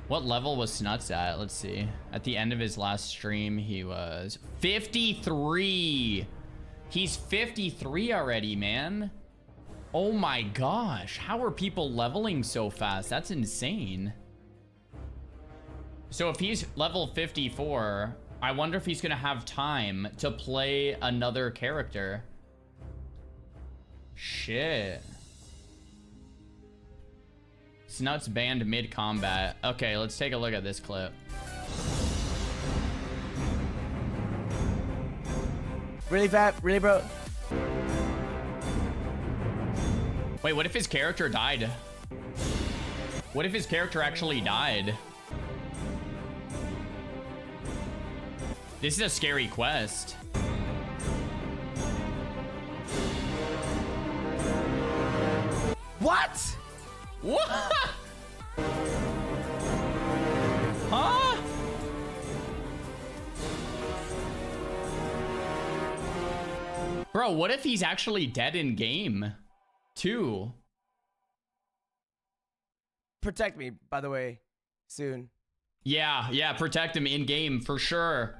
What level was Snutz at? Let's see. At the end of his last stream, he was 53. He's 53 already, man. Oh my gosh. How are people leveling so fast? That's insane. So if he's level 54, I wonder if he's going to have time to play another character. Shit. Snutz banned mid-combat. Okay, let's take a look at this clip. Really, Fat? Really, bro? Wait, what if his character died? What if his character actually died? This is a scary quest. What? What? Huh? Bro, what if he's actually dead in game? Too. Protect me, by the way, soon. Yeah, protect him in game for sure.